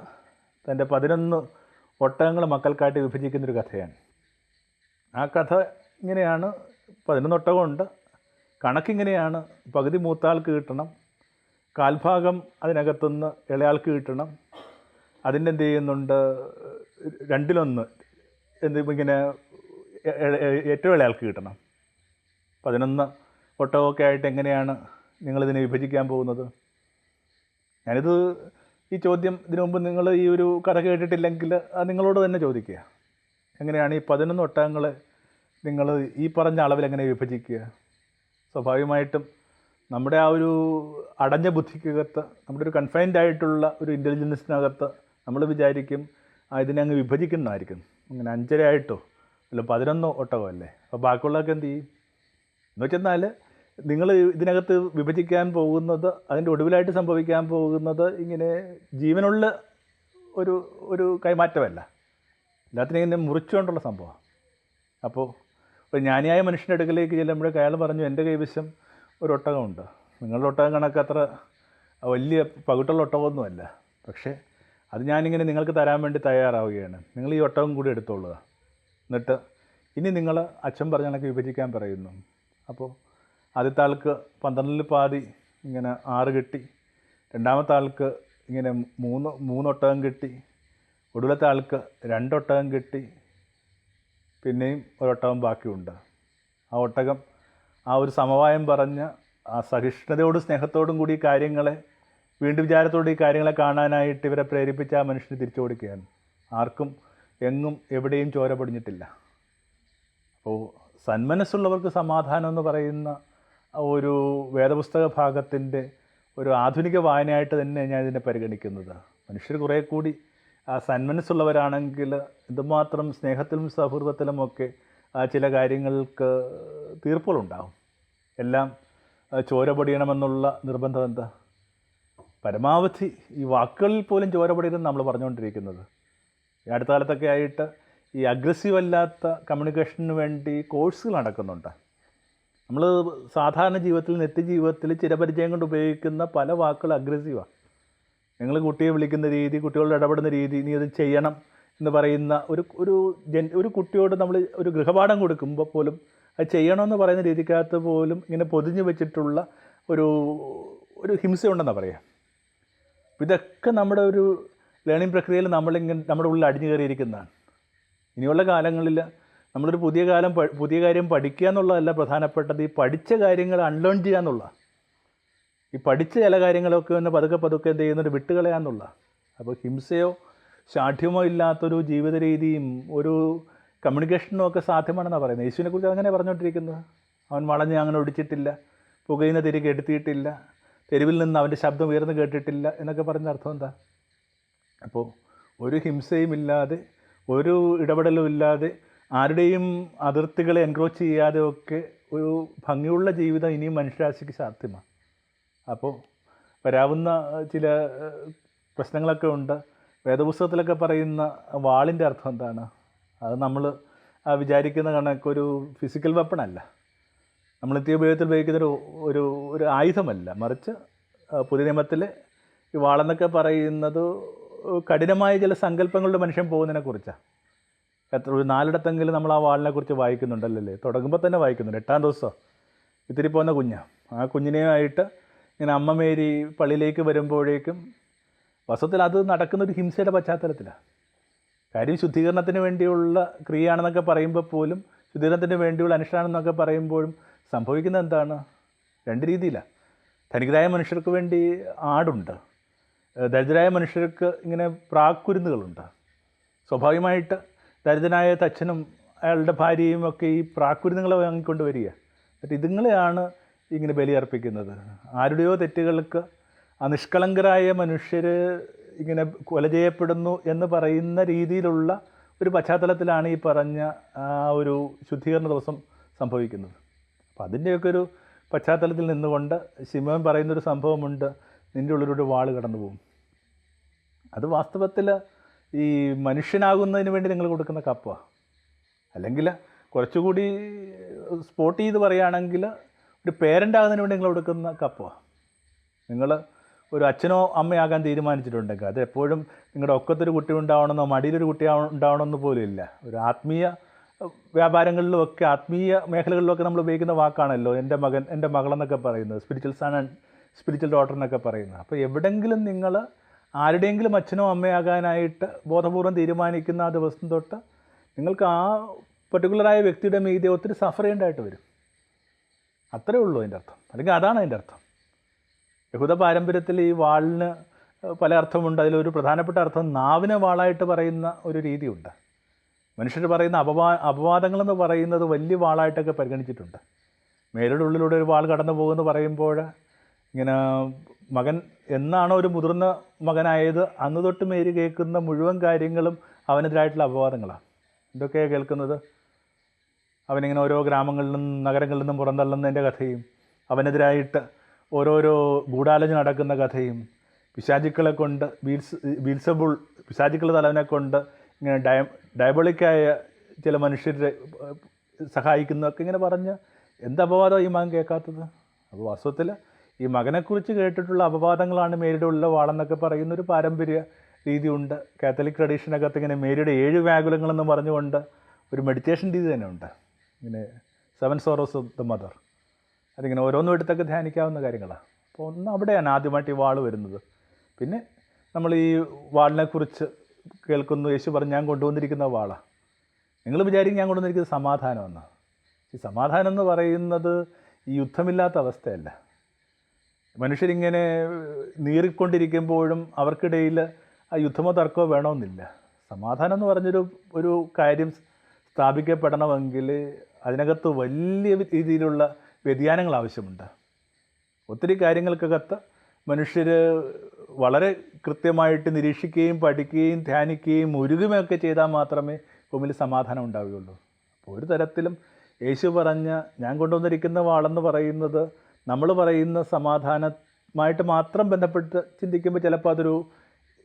തൻ്റെ 11 ഒട്ടകങ്ങൾ മക്കൾക്കായിട്ട് വിഭജിക്കുന്നൊരു കഥയാണ്. ആ കഥ ഇങ്ങനെയാണ്. 11 ഒട്ടകമുണ്ട്. കണക്കിങ്ങനെയാണ്: പകുതി മൂത്താൾക്ക് കിട്ടണം, കാൽഭാഗം അതിനകത്തുനിന്ന് ഇളയാൾക്ക് കിട്ടണം. അതിൻ്റെ എന്ത് ചെയ്യുന്നുണ്ട്, 2/1 ഇങ്ങനെ ഏറ്റവും ഇളയാൾക്ക് കിട്ടണം. 11 ഒട്ടകമൊക്കെ ആയിട്ട് എങ്ങനെയാണ് നിങ്ങളിതിനെ വിഭജിക്കാൻ പോകുന്നത്? ഈ ചോദ്യം ഇതിനു മുമ്പ് നിങ്ങൾ ഈ ഒരു കഥ കേട്ടിട്ടില്ലെങ്കിൽ അത് നിങ്ങളോട് തന്നെ ചോദിക്കുക. എങ്ങനെയാണ് ഈ 11 ഒട്ടകങ്ങളെ നിങ്ങൾ ഈ പറഞ്ഞ അളവിൽ എങ്ങനെ വിഭജിക്കുക? സ്വാഭാവികമായിട്ടും നമ്മുടെ ആ ഒരു അടഞ്ഞ ബുദ്ധിക്കകത്ത്, നമ്മുടെ ഒരു കൺഫൈൻഡ് ആയിട്ടുള്ള ഒരു ഇൻ്റലിജൻസിനകത്ത് നമ്മൾ വിചാരിക്കും ഇതിനെ അങ്ങ് വിഭജിക്കുന്നതായിരിക്കും. അങ്ങനെ 5.5 ആയിട്ടോ അല്ല 11 ഒട്ടകമല്ലേ, അപ്പോൾ ബാക്കിയുള്ളതൊക്കെ എന്ത് ചെയ്യും എന്ന് വെച്ചെന്നാൽ, നിങ്ങൾ ഇതിനകത്ത് വിഭജിക്കാൻ പോകുന്നത്, അതിൻ്റെ ഒടുവിലായിട്ട് സംഭവിക്കാൻ പോകുന്നത് ഇങ്ങനെ ജീവനുള്ള ഒരു കൈമാറ്റമല്ല, എല്ലാത്തിനും ഇങ്ങനെ മുറിച്ചുകൊണ്ടുള്ള സംഭവമാണ്. അപ്പോൾ ഒരു ജ്ഞാനിയായ മനുഷ്യൻ്റെ അടുക്കലേക്ക് ചെല്ലുമ്പോഴേക്ക് അയാൾ പറഞ്ഞു, എൻ്റെ കൈവശം ഒരു ഒട്ടകമുണ്ട്. നിങ്ങളുടെ ഒട്ടകം കണക്ക് അത്ര വലിയ പകുട്ടുള്ള ഒട്ടകമൊന്നുമല്ല, പക്ഷേ അത് ഞാനിങ്ങനെ നിങ്ങൾക്ക് തരാൻ വേണ്ടി തയ്യാറാവുകയാണ്. നിങ്ങൾ ഈ ഒട്ടകം കൂടി എടുത്തോളുക. എന്നിട്ട് ഇനി നിങ്ങൾ അച്ഛൻ പറഞ്ഞ കണക്ക് വിഭജിക്കാൻ പറയുന്നു. അപ്പോൾ ആദ്യത്തെ ആൾക്ക് 12 പാതി ഇങ്ങനെ 6 കിട്ടി, രണ്ടാമത്തെ ആൾക്ക് ഇങ്ങനെ 3 ഒട്ടകം കിട്ടി, ഒടുവിലത്തെ ആൾക്ക് 2 ഒട്ടകം കിട്ടി, പിന്നെയും ഒരൊട്ടകം ബാക്കിയുണ്ട്. ആ ഒട്ടകം ആ ഒരു സമവായം പറഞ്ഞ് ആ സഹിഷ്ണുതയോടും സ്നേഹത്തോടും കൂടി കാര്യങ്ങളെ, വീണ്ടും വിചാരത്തോടെ ഈ കാര്യങ്ങളെ കാണാനായിട്ട് ഇവരെ പ്രേരിപ്പിച്ച ആ മനുഷ്യന് തിരിച്ചു കൊടുക്കുകയാണ്. ആർക്കും എങ്ങും എവിടെയും ചോര പൊടിഞ്ഞിട്ടില്ല. അപ്പോൾ സന്മനസ്സുള്ളവർക്ക് സമാധാനം എന്ന് പറയുന്ന ഒരു വേദപുസ്തക ഭാഗത്തിൻ്റെ ഒരു ആധുനിക വായനയായിട്ട് തന്നെ ഞാൻ ഇതിനെ പരിഗണിക്കുന്നത്. മനുഷ്യർ കുറേ കൂടി സന്മനസ്സുള്ളവരാണെങ്കിൽ എന്തുമാത്രം സ്നേഹത്തിലും സൗഹൃദത്തിലുമൊക്കെ ചില കാര്യങ്ങൾക്ക് തീർപ്പുകളുണ്ടാകും. എല്ലാം ചോര പൊടിയണമെന്നുള്ള നിർബന്ധം എന്താ? പരമാവധി ഈ വാക്കുകളിൽ പോലും ചോര പൊടിയെന്ന് നമ്മൾ പറഞ്ഞുകൊണ്ടിരിക്കുന്നത്. ഈ അടുത്ത കാലത്തൊക്കെ ആയിട്ട് ഈ അഗ്രസീവ് അല്ലാത്ത കമ്മ്യൂണിക്കേഷന് വേണ്ടി കോഴ്സുകൾ നടക്കുന്നുണ്ട്. നമ്മൾ സാധാരണ ജീവിതത്തിൽ, നിത്യജീവിതത്തിൽ ചിരപരിചയം കൊണ്ട് ഉപയോഗിക്കുന്ന പല വാക്കുകൾ അഗ്രസീവാണ്. നിങ്ങൾ കുട്ടിയെ വിളിക്കുന്ന രീതി, കുട്ടികളോട് ഇടപെടുന്ന രീതി, നീ അത് ചെയ്യണം എന്ന് പറയുന്ന ഒരു കുട്ടിയോട് നമ്മൾ ഒരു ഗൃഹപാഠം കൊടുക്കുമ്പോൾ പോലും അത് ചെയ്യണമെന്ന് പറയുന്ന രീതിക്കകത്ത് പോലും ഇങ്ങനെ പൊതിഞ്ഞു വെച്ചിട്ടുള്ള ഒരു ഹിംസയുണ്ടെന്നാണ് പറയുക. ഇതൊക്കെ നമ്മുടെ ഒരു ലേണിംഗ് പ്രക്രിയയിൽ നമ്മുടെ ഉള്ളിൽ അടിഞ്ഞു കയറിയിരിക്കുന്നതാണ്. ഇനിയുള്ള കാലങ്ങളിൽ നമ്മളൊരു പുതിയ കാര്യം പഠിക്കുക എന്നുള്ളതല്ല പ്രധാനപ്പെട്ടത്, ഈ പഠിച്ച കാര്യങ്ങൾ അൺലേൺ ചെയ്യുക എന്നുള്ള, ഈ പഠിച്ച ചില കാര്യങ്ങളൊക്കെ ഒന്ന് പതുക്കെ എന്ത് ചെയ്യുന്നത് വിട്ടുകളയാന്നുള്ള. അപ്പോൾ ഹിംസയോ ശാഠ്യമോ ഇല്ലാത്തൊരു ജീവിത രീതിയും ഒരു കമ്മ്യൂണിക്കേഷനും ഒക്കെ സാധ്യമാണെന്നാണ് പറയുന്നത്. യേശുവിനെ കുറിച്ച് അങ്ങനെ പറഞ്ഞുകൊണ്ടിരിക്കുന്നത്. അവൻ വളഞ്ഞ് അങ്ങനെ ഒടിച്ചിട്ടില്ല, പുകയുന്ന തിരി കെടുത്തിയിട്ടില്ല, തെരുവിൽ നിന്ന് അവൻ്റെ ശബ്ദം ഉയർന്നു കേട്ടിട്ടില്ല എന്നൊക്കെ പറഞ്ഞ അർത്ഥം എന്താ? അപ്പോൾ ഒരു ഹിംസയും ഇല്ലാതെ, ഒരു ഇടപെടലും ഇല്ലാതെ, ആരുടെയും അതിർത്തികളെ എൻക്രോച്ച് ചെയ്യാതെ ഒക്കെ ഒരു ഭംഗിയുള്ള ജീവിതം ഇനിയും മനുഷ്യരാശിക്ക് സാധ്യമാണ്. അപ്പോൾ വരാവുന്ന ചില പ്രശ്നങ്ങളൊക്കെ ഉണ്ട്. വേദപുസ്തകത്തിലൊക്കെ പറയുന്ന വാളിൻ്റെ അർത്ഥം എന്താണ്? അത് നമ്മൾ വിചാരിക്കുന്ന കണക്കൊരു ഫിസിക്കൽ വെപ്പണല്ല, നമ്മൾ നിത്യോപയോഗത്തിൽ ഉപയോഗിക്കുന്ന ഒരു ആയുധമല്ല, മറിച്ച് പുതിയ നിയമത്തിൽ ഈ വാളെന്നൊക്കെ പറയുന്നത് കഠിനമായ ചില സങ്കല്പങ്ങളുടെ മനുഷ്യൻ പോകുന്നതിനെക്കുറിച്ചാണ്. ഒരു 4 നമ്മൾ ആ വാളിനെക്കുറിച്ച് വായിക്കുന്നുണ്ടല്ലേ, തുടങ്ങുമ്പോൾ തന്നെ വായിക്കുന്നുണ്ട്. 8-ാം ദിവസം ഇത്തിരി പോകുന്ന കുഞ്ഞാണ്. ആ കുഞ്ഞിനെയായിട്ട് ഇങ്ങനെ അമ്മ മേരി പള്ളിയിലേക്ക് വരുമ്പോഴേക്കും വാസ്തവത്തിൽ അത് നടക്കുന്നൊരു ഹിംസയുടെ പശ്ചാത്തലത്തിലാണ്. കാര്യം ശുദ്ധീകരണത്തിന് വേണ്ടിയുള്ള ക്രിയയാണെന്നൊക്കെ പറയുമ്പോൾ പോലും, ശുദ്ധീകരണത്തിന് വേണ്ടിയുള്ള അനുഷ്ഠാനം എന്നൊക്കെ പറയുമ്പോഴും സംഭവിക്കുന്നത് എന്താണ്? 2 രീതിയിലാണ്. ധനികരായ മനുഷ്യർക്ക് വേണ്ടി ആടുണ്ട്, ദരിദ്രരായ മനുഷ്യർക്ക് ഇങ്ങനെ പ്രാക്കുരുന്നുകളുണ്ട്. സ്വാഭാവികമായിട്ട് ദരിദ്രനായ തച്ചനും അയാളുടെ ഭാര്യയും ഒക്കെ ഈ പ്രാക്കുരുന്നുകളെ വാങ്ങിക്കൊണ്ട് വരിക. എന്നിട്ട് ഇതുങ്ങളെയാണ് ഇങ്ങനെ ബലിയർപ്പിക്കുന്നത്. ആരുടെയോ തെറ്റുകൾക്ക് ആ നിഷ്കളങ്കരായ മനുഷ്യർ ഇങ്ങനെ കൊല ചെയ്യപ്പെടുന്നു എന്ന് പറയുന്ന രീതിയിലുള്ള ഒരു പശ്ചാത്തലത്തിലാണ് ഈ പറഞ്ഞ ആ ഒരു ശുദ്ധീകരണ ദിവസം സംഭവിക്കുന്നത്. അപ്പം അതിൻ്റെയൊക്കെ ഒരു പശ്ചാത്തലത്തിൽ നിന്നുകൊണ്ട് ശിമോൻ പറയുന്നൊരു സംഭവമുണ്ട്, നിൻ്റെ ഉള്ളിലൊരു വാൾ കടന്നു പോകും. അത് വാസ്തവത്തിൽ ഈ മനുഷ്യനാകുന്നതിന് വേണ്ടി നിങ്ങൾ കൊടുക്കുന്ന കപ്പ, അല്ലെങ്കിൽ കുറച്ചുകൂടി സ്പോട്ട് ചെയ്ത് പറയുകയാണെങ്കിൽ ഒരു പേരൻ്റ് ആകുന്നതിന് വേണ്ടി നിങ്ങൾ കൊടുക്കുന്ന കപ്പ. നിങ്ങൾ ഒരു അച്ഛനോ അമ്മയാകാൻ തീരുമാനിച്ചിട്ടുണ്ടെങ്കിൽ അത് എപ്പോഴും നിങ്ങളുടെ ഒക്കത്തൊരു കുട്ടി ഉണ്ടാവണമെന്നോ മടിയിലൊരു കുട്ടി ഉണ്ടാവണമെന്ന് പോലും ഇല്ല. ഒരു ആത്മീയ വ്യാപാരങ്ങളിലുമൊക്കെ ആത്മീയ മേഖലകളിലൊക്കെ നമ്മൾ ഉപയോഗിക്കുന്ന വാക്കാണല്ലോ എൻ്റെ മകൻ എൻ്റെ മകളെന്നൊക്കെ പറയുന്നത്, spiritual son and spiritual daughter എന്നൊക്കെ പറയുന്നത്. അപ്പോൾ എവിടെയെങ്കിലും നിങ്ങൾ ആരുടെയെങ്കിലും അച്ഛനോ അമ്മയാകാനായിട്ട് ബോധപൂർവം തീരുമാനിക്കുന്ന ആ ദിവസം തൊട്ട് നിങ്ങൾക്ക് ആ പർട്ടിക്കുലറായ വ്യക്തിയുടെ മീതെ ഒത്തിരി സഫർ ചെയ്യേണ്ടതായിട്ട് വരും. അത്രേ ഉള്ളൂ അതിൻ്റെ അർത്ഥം, അല്ലെങ്കിൽ അതാണ് അതിൻ്റെ അർത്ഥം. യഹൂദ പാരമ്പര്യത്തിൽ ഈ വാളിന് പല അർത്ഥമുണ്ട്. അതിലൊരു പ്രധാനപ്പെട്ട അർത്ഥം നാവിനെ വാളായിട്ട് പറയുന്ന ഒരു രീതിയുണ്ട്. മനുഷ്യർ പറയുന്ന അപവാദങ്ങളെന്ന് പറയുന്നത് വലിയ വാളായിട്ടൊക്കെ പരിഗണിച്ചിട്ടുണ്ട്. മേരുടെ ഉള്ളിലൂടെ ഒരു വാൾ കടന്നു പോകുമെന്ന് പറയുമ്പോൾ ഇങ്ങനെ മകൻ എന്നാണോ ഒരു മുതിർന്ന മകനായത് അന്ന് തൊട്ട് മേരി കേൾക്കുന്ന മുഴുവൻ കാര്യങ്ങളും അവനെതിരായിട്ടുള്ള അപവാദങ്ങളാണ്. ഇതൊക്കെയാണ് കേൾക്കുന്നത്. അവനിങ്ങനെ ഓരോ ഗ്രാമങ്ങളിൽ നിന്നും നഗരങ്ങളിൽ നിന്നും പുറന്തള്ളുന്നതിൻ്റെ കഥയും അവനെതിരായിട്ട് ഓരോരോ ഗൂഢാലോചന നടക്കുന്ന കഥയും പിശാചുക്കളെ കൊണ്ട് ബീൽസബുൾ പിശാചുക്കളുടെ തലവനെ കൊണ്ട് ഇങ്ങനെ ഡയബോളിക്കായ ചില മനുഷ്യരെ സഹായിക്കുന്നതൊക്കെ ഇങ്ങനെ പറഞ്ഞ് എന്ത് അപവാദമാണ് ഈ മകൻ കേൾക്കാത്തത്? അപ്പോൾ വാസ്തവത്തിൽ ഈ മകനെക്കുറിച്ച് കേട്ടിട്ടുള്ള അപവാദങ്ങളാണ് മേരിയുടെ ഉള്ള വാളെന്നൊക്കെ പറയുന്നൊരു പാരമ്പര്യ രീതിയുണ്ട്. കാത്തലിക് ട്രഡീഷനകത്ത് ഇങ്ങനെ മേരിയുടെ 7 വ്യാകുലങ്ങളെന്ന് പറഞ്ഞുകൊണ്ട് ഒരു മെഡിറ്റേഷൻ രീതി തന്നെ ഉണ്ട്. ഇങ്ങനെ 7 സോറോസ് ഓഫ് ദ മദർ. അതിങ്ങനെ ഓരോന്നും എടുത്തൊക്കെ ധ്യാനിക്കാവുന്ന കാര്യങ്ങളാണ്. അപ്പോൾ ഒന്ന് അവിടെയാണ് ആദ്യമായിട്ട് ഈ വാൾ വരുന്നത്. പിന്നെ നമ്മൾ ഈ വാളിനെക്കുറിച്ച് കേൾക്കുന്നു. യേശു പറഞ്ഞു ഞാൻ കൊണ്ടുവന്നിരിക്കുന്ന വാളാണ്. നിങ്ങൾ വിചാരിക്കും ഞാൻ കൊണ്ടുവന്നിരിക്കുന്നത് സമാധാനമെന്ന്. ഈ സമാധാനം എന്ന് പറയുന്നത് ഈ യുദ്ധമില്ലാത്ത അവസ്ഥയല്ല. മനുഷ്യരിങ്ങനെ നീറിക്കൊണ്ടിരിക്കുമ്പോഴും അവർക്കിടയിൽ ആ യുദ്ധമോ തർക്കമോ വേണമെന്നില്ല. സമാധാനം എന്ന് പറഞ്ഞൊരു കാര്യം സ്ഥാപിക്കപ്പെടണമെങ്കിൽ അതിനകത്ത് വലിയ രീതിയിലുള്ള വ്യതിയാനങ്ങൾ ആവശ്യമുണ്ട്. ഒത്തിരി കാര്യങ്ങൾക്കകത്ത് മനുഷ്യർ വളരെ കൃത്യമായിട്ട് നിരീക്ഷിക്കുകയും പഠിക്കുകയും ധ്യാനിക്കുകയും ഉരുകുമയൊക്കെ ചെയ്താൽ മാത്രമേ ഭൂമിയിൽ സമാധാനം ഉണ്ടാവുകയുള്ളൂ. അപ്പോൾ ഒരു തരത്തിലും യേശു പറഞ്ഞ ഞാൻ കൊണ്ടുവന്നിരിക്കുന്ന വാളെന്ന് പറയുന്നത് നമ്മൾ പറയുന്ന സമാധാനമായിട്ട് മാത്രം ബന്ധപ്പെട്ട് ചിന്തിക്കുമ്പോൾ ചിലപ്പോൾ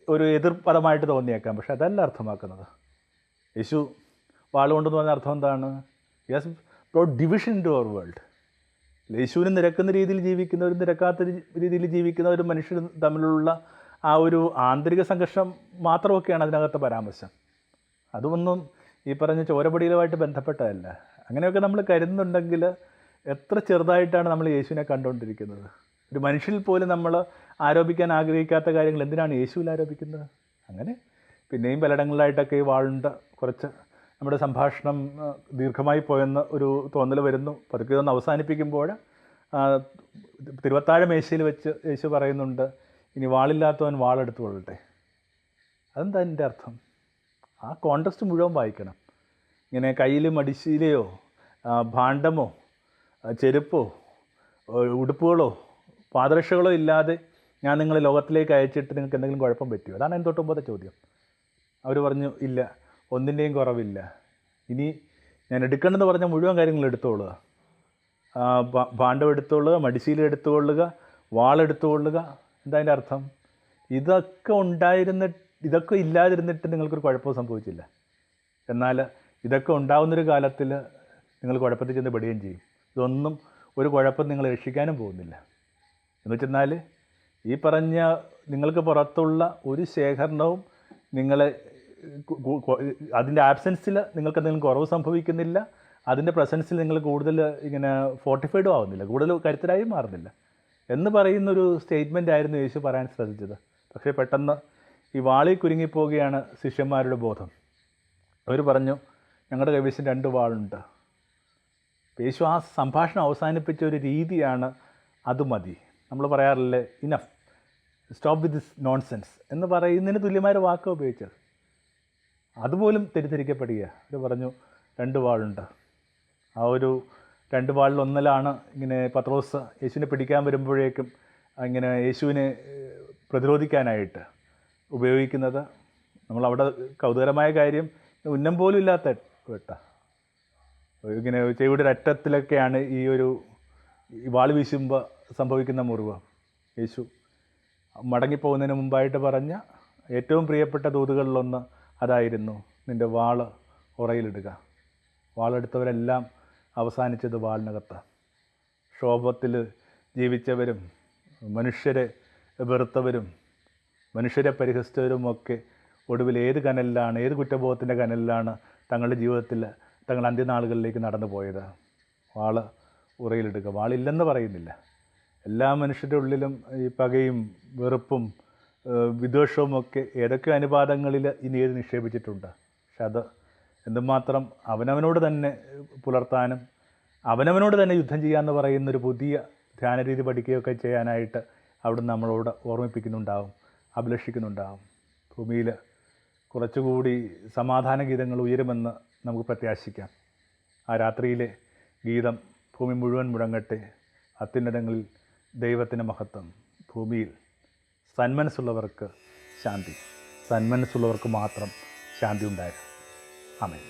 ഒരു എതിർപദമായിട്ട് തോന്നിയേക്കാം. പക്ഷെ അതല്ല അർത്ഥമാക്കുന്നത്. യേശു വാളുകൊണ്ടെന്ന് പറഞ്ഞ അർത്ഥം എന്താണ്? Yes brought division into our world. യേശുവിന് നിരക്കുന്ന രീതിയിൽ ജീവിക്കുന്നവരും നിരക്കാത്ത രീതിയിൽ ഒരു മനുഷ്യർ തമ്മിലുള്ള ആ ഒരു ആന്തരിക സംഘർഷം മാത്രമൊക്കെയാണ് അതിനകത്ത് പരാമർശം. അതുമൊന്നും ഈ പറഞ്ഞ ചോരപടിയിലുമായിട്ട് ബന്ധപ്പെട്ടതല്ല. അങ്ങനെയൊക്കെ നമ്മൾ കരുതുന്നുണ്ടെങ്കിൽ എത്ര ചെറുതായിട്ടാണ് നമ്മൾ യേശുവിനെ കണ്ടുകൊണ്ടിരിക്കുന്നത്. ഒരു മനുഷ്യരിൽ പോലും നമ്മൾ ആരോപിക്കാൻ ആഗ്രഹിക്കാത്ത കാര്യങ്ങൾ എന്തിനാണ് യേശുവിൽ ആരോപിക്കുന്നത്? അങ്ങനെ പിന്നെയും പലയിടങ്ങളിലായിട്ടൊക്കെ ഈ വാളുണ്ട്. കുറച്ച് നമ്മുടെ സംഭാഷണം ദീർഘമായി പോയെന്ന് ഒരു തോന്നൽ വരുന്നു. പതുക്കെ ഒന്ന് അവസാനിപ്പിക്കുമ്പോൾ തിരുവത്താഴ മേശയിൽ വെച്ച് യേശു പറയുന്നുണ്ട്, ഇനി വാളില്ലാത്തവൻ വാളെടുത്ത് കൊള്ളട്ടെ. അതെന്താ എൻ്റെ അർത്ഥം? ആ കോണ്ടെക്സ്റ്റ് മുഴുവൻ വായിക്കണം. ഇങ്ങനെ കയ്യിൽ മടിശീലയോ ഭാണ്ഡമോ ചെരുപ്പോ ഉടുപ്പുകളോ പാദരക്ഷകളോ ഇല്ലാതെ ഞാൻ നിങ്ങളെ ലോകത്തിലേക്ക് അയച്ചിട്ട് നിങ്ങൾക്ക് എന്തെങ്കിലും കുഴപ്പം പറ്റുമോ? അതാണ് എൻ്റെ തൊട്ടുമ്പോഴത്തെ ചോദ്യം. അവർ പറഞ്ഞു ഇല്ല, ഒന്നിൻ്റെയും കുറവില്ല. ഇനി ഞാൻ എടുക്കണമെന്ന് പറഞ്ഞ മുഴുവൻ കാര്യങ്ങൾ എടുത്തുകൊള്ളുക. ഭാണ്ഡം എടുത്തുകൊള്ളുക, മടിശീല എടുത്തുകൊള്ളുക, വാളെടുത്തുകൊള്ളുക. എന്താ അതിൻ്റെ അർത്ഥം? ഇതൊക്കെ ഇല്ലാതിരുന്നിട്ട് നിങ്ങൾക്കൊരു കുഴപ്പവും സംഭവിച്ചില്ല. എന്നാൽ ഇതൊക്കെ ഉണ്ടാകുന്നൊരു കാലത്തിൽ നിങ്ങൾ കുഴപ്പത്തിൽ ചെന്ന് പെടുകയും ചെയ്യും. ഇതൊന്നും ഒരു കുഴപ്പം നിങ്ങളെ രക്ഷിക്കാനും പോകുന്നില്ല. എന്ന് വെച്ചെന്നാൽ ഈ പറഞ്ഞ നിങ്ങൾക്ക് പുറത്തുള്ള ഒരു ശേഖരണവും നിങ്ങളെ അതിൻ്റെ ആബ്സെൻസിൽ നിങ്ങൾക്ക് എന്തെങ്കിലും കുറവ് സംഭവിക്കുന്നില്ല. അതിൻ്റെ പ്രസൻസിൽ നിങ്ങൾ കൂടുതൽ ഇങ്ങനെ ഫോർട്ടിഫൈഡും ആവുന്നില്ല, കൂടുതൽ കരുത്തരായും മാറുന്നില്ല എന്ന് പറയുന്നൊരു സ്റ്റേറ്റ്മെൻ്റ് ആയിരുന്നു യേശു പറയാൻ ശ്രദ്ധിച്ചത്. പക്ഷേ പെട്ടെന്ന് ഈ വാളിൽ കുരുങ്ങിപ്പോവുകയാണ് ശിഷ്യന്മാരുടെ ബോധം. അവർ പറഞ്ഞു ഞങ്ങളുടെ കൈവശം 2 വാളുണ്ട്. യേശു ആ സംഭാഷണം അവസാനിപ്പിച്ച ഒരു രീതിയാണ് അത് മതി. നമ്മൾ പറയാറില്ലേ enough, stop with this nonsense എന്ന് പറയുന്നതിന് തുല്യമായ വാക്ക് ഉപയോഗിച്ചത്. അതുപോലും തെറ്റിദ്ധരിക്കപ്പെടുക. അവർ പറഞ്ഞു 2 വാളുണ്ട്. ആ ഒരു 2 വാളിൽ ഒന്നിലാണ് ഇങ്ങനെ പത്രോസ് യേശുവിനെ പിടിക്കാൻ വരുമ്പോഴേക്കും ഇങ്ങനെ യേശുവിനെ പ്രതിരോധിക്കാനായിട്ട് ഉപയോഗിക്കുന്നത്. നമ്മളവിടെ കൗതുകരമായ കാര്യം ഉന്നം പോലും ഇല്ലാത്ത വെട്ട ഇങ്ങനെ ചെവിയുടെ ഒരറ്റത്തിലൊക്കെയാണ് ഈ വാൾ വീശുമ്പോൾ സംഭവിക്കുന്ന മുറിവ്. യേശു മടങ്ങിപ്പോകുന്നതിന് മുമ്പായിട്ട് പറഞ്ഞ ഏറ്റവും പ്രിയപ്പെട്ട ദൂതുകളിലൊന്ന് അതായിരുന്നു, നിൻ്റെ വാള് ഉറയിലിടുക. വാളെടുത്തവരെല്ലാം അവസാനിച്ചത് വാളിനകത്ത്. ക്ഷോഭത്തിൽ ജീവിച്ചവരും മനുഷ്യരെ വെറുത്തവരും മനുഷ്യരെ പരിഹസിച്ചവരുമൊക്കെ ഒടുവിൽ ഏത് കനലിലാണ്, ഏത് കുറ്റബോധത്തിൻ്റെ കനലിലാണ് തങ്ങളുടെ ജീവിതത്തിൽ തങ്ങൾ അന്ത്യനാളുകളിലേക്ക് നടന്നു പോയത്? വാള് ഉറയിലെടുക്കുക. വാളില്ലെന്ന് പറയുന്നില്ല. എല്ലാ മനുഷ്യരുടെ ഉള്ളിലും ഈ പകയും വെറുപ്പും വിദ്വേഷവും ഒക്കെ ഏതൊക്കെ അനുപാതങ്ങളിൽ ഇനി ഏത് നിക്ഷേപിച്ചിട്ടുണ്ട്. പക്ഷെ അത് എന്തുമാത്രം അവനവനോട് തന്നെ പുലർത്താനും അവനവനോട് തന്നെ യുദ്ധം ചെയ്യാമെന്ന് പറയുന്നൊരു പുതിയ ധ്യാനരീതി പഠിക്കുകയൊക്കെ ചെയ്യാനായിട്ട് അവിടുന്ന് നമ്മളോട് ഓർമ്മിപ്പിക്കുന്നുണ്ടാവും, അഭിലഷിക്കുന്നുണ്ടാവും. ഭൂമിയിൽ കുറച്ചുകൂടി സമാധാന ഗീതങ്ങൾ ഉയരുമെന്ന് നമുക്ക് പ്രത്യാശിക്കാം. ആ രാത്രിയിലെ ഗീതം ഭൂമി മുഴുവൻ മുഴങ്ങട്ടെ. അത്യുന്നതങ്ങളിൽ ദൈവത്തിൻ്റെ മഹത്വം, ഭൂമിയിൽ സന്മനസ്സുള്ളവർക്ക് ശാന്തി, സന്മനസ്സുള്ളവർക്ക് മാത്രം ശാന്തി ഉണ്ടായിരുന്നു. ആമേൻ.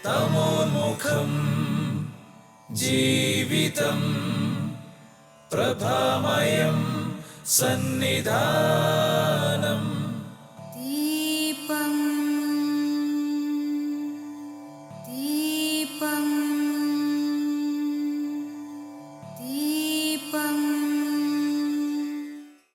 തമോന്മുഖം ജീവിതം പ്രഭാമയം സന്നിധാനം.